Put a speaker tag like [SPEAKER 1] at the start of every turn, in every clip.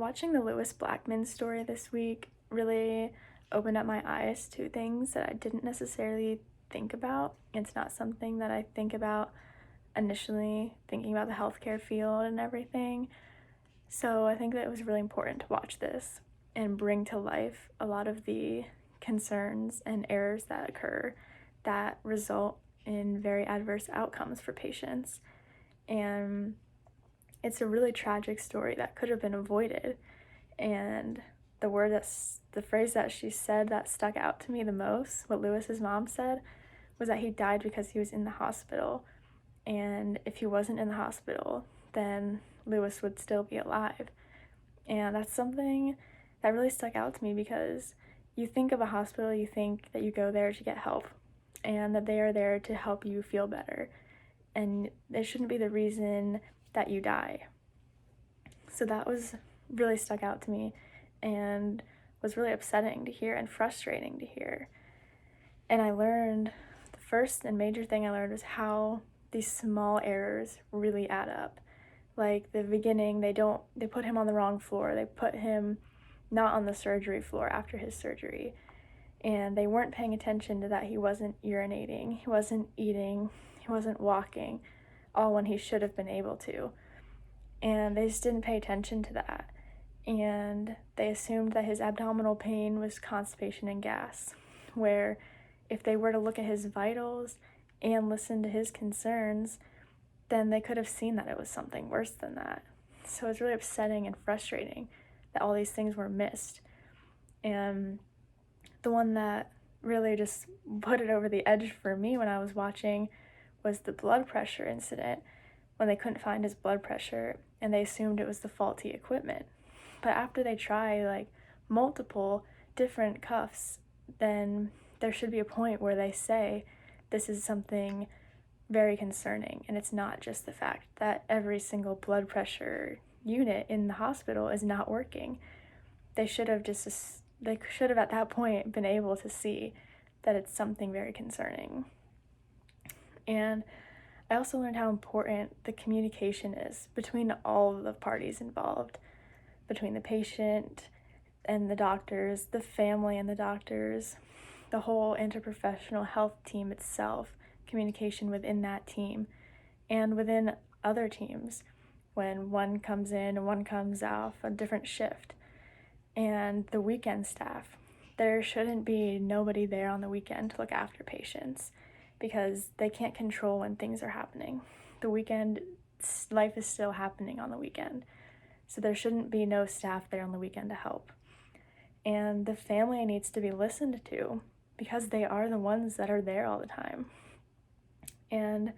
[SPEAKER 1] Watching the Lewis Blackman story this week really opened up my eyes to things that I didn't necessarily think about. It's not something that I think about initially thinking about the healthcare field and everything. So I think that it was really important to watch this and bring to life a lot of the concerns and errors that occur that result in very adverse outcomes for patients. And it's a really tragic story that could have been avoided. And the phrase that she said that stuck out to me the most, what Lewis's mom said, was that he died because he was in the hospital. And if he wasn't in the hospital, then Lewis would still be alive. And that's something that really stuck out to me because you think of a hospital, you think that you go there to get help and that they are there to help you feel better. And it shouldn't be the reason that you die. So that was really stuck out to me and was really upsetting to hear and frustrating to hear. And the first and major thing I learned was how these small errors really add up. Like the beginning, they put him on the wrong floor. They put him not on the surgery floor after his surgery. And they weren't paying attention to that he wasn't urinating, he wasn't eating, he wasn't walking, all when he should have been able to. And they just didn't pay attention to that. And they assumed that his abdominal pain was constipation and gas, where if they were to look at his vitals and listen to his concerns, then they could have seen that it was something worse than that. So it's really upsetting and frustrating that all these things were missed. And the one that really just put it over the edge for me when I was watching was the blood pressure incident, when they couldn't find his blood pressure and they assumed it was the faulty equipment. But after they try like multiple different cuffs, then there should be a point where they say this is something very concerning, and it's not just the fact that every single blood pressure unit in the hospital is not working. They should have at that point been able to see that it's something very concerning. And I also learned how important the communication is between all of the parties involved, between the patient and the doctors, the family and the doctors, the whole interprofessional health team itself, communication within that team, and within other teams when one comes in and one comes off a different shift. And the weekend staff, there shouldn't be nobody there on the weekend to look after patients because they can't control when things are happening. The weekend, life is still happening on the weekend. So there shouldn't be no staff there on the weekend to help. And the family needs to be listened to because they are the ones that are there all the time. And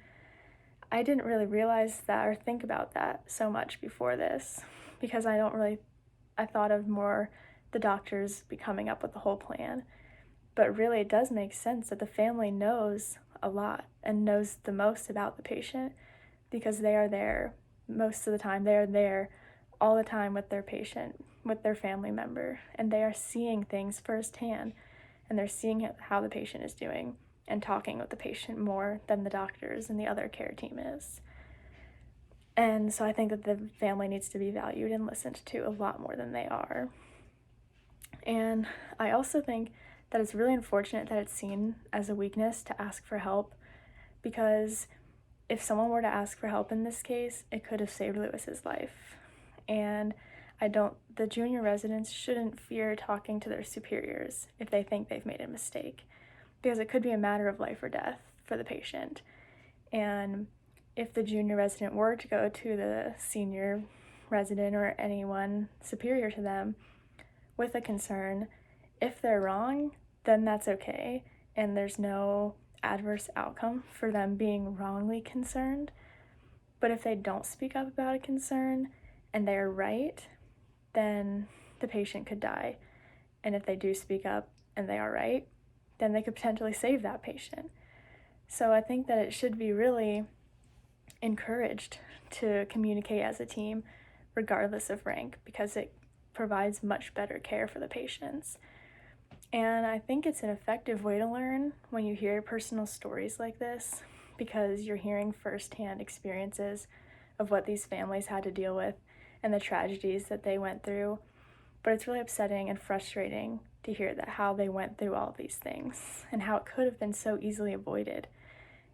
[SPEAKER 1] I didn't really realize that or think about that so much before this because I thought of more the doctors be coming up with the whole plan. But really it does make sense that the family knows a lot and knows the most about the patient because they are there most of the time. They are there all the time with their patient, with their family member, and they are seeing things firsthand, and they're seeing how the patient is doing and talking with the patient more than the doctors and the other care team is. And so I think that the family needs to be valued and listened to a lot more than they are. And I also think that it's really unfortunate that it's seen as a weakness to ask for help, because if someone were to ask for help in this case, it could have saved Lewis's life. And the junior residents shouldn't fear talking to their superiors if they think they've made a mistake, because it could be a matter of life or death for the patient. And if the junior resident were to go to the senior resident or anyone superior to them with a concern, if they're wrong, then that's okay, and there's no adverse outcome for them being wrongly concerned. But if they don't speak up about a concern and they're right, then the patient could die. And if they do speak up and they are right, then they could potentially save that patient. So I think that it should be really encouraged to communicate as a team regardless of rank, because it provides much better care for the patients. And I think it's an effective way to learn when you hear personal stories like this, because you're hearing firsthand experiences of what these families had to deal with and the tragedies that they went through. But it's really upsetting and frustrating to hear that how they went through all of these things and how it could have been so easily avoided.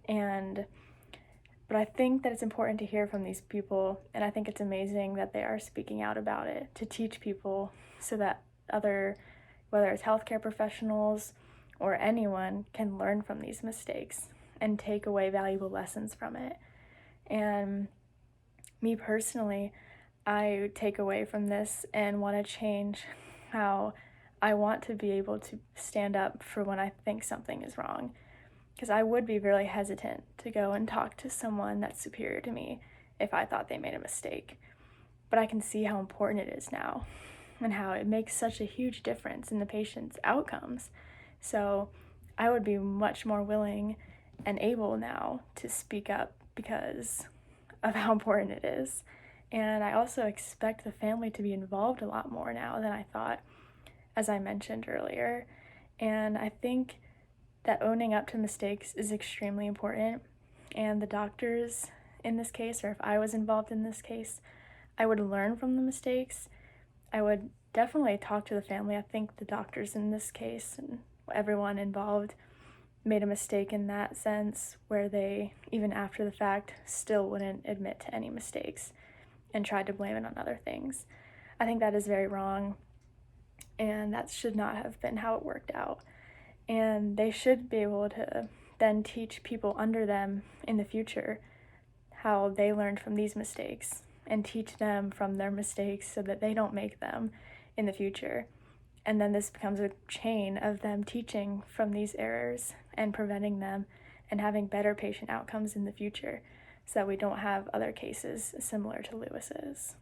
[SPEAKER 1] But I think that it's important to hear from these people, and I think it's amazing that they are speaking out about it to teach people so that whether it's healthcare professionals or anyone, can learn from these mistakes and take away valuable lessons from it. And me personally, I take away from this and want to change how I want to be able to stand up for when I think something is wrong. Because I would be really hesitant to go and talk to someone that's superior to me if I thought they made a mistake. But I can see how important it is now and how it makes such a huge difference in the patient's outcomes. So I would be much more willing and able now to speak up because of how important it is. And I also expect the family to be involved a lot more now than I thought, as I mentioned earlier. And I think that owning up to mistakes is extremely important. And the doctors in this case, or if I was involved in this case, I would learn from the mistakes. I would definitely talk to the family. I think the doctors in this case and everyone involved made a mistake in that sense, where they, even after the fact, still wouldn't admit to any mistakes and tried to blame it on other things. I think that is very wrong, and that should not have been how it worked out. And they should be able to then teach people under them in the future how they learned from these mistakes and teach them from their mistakes so that they don't make them in the future. And then this becomes a chain of them teaching from these errors and preventing them and having better patient outcomes in the future so that we don't have other cases similar to Lewis's.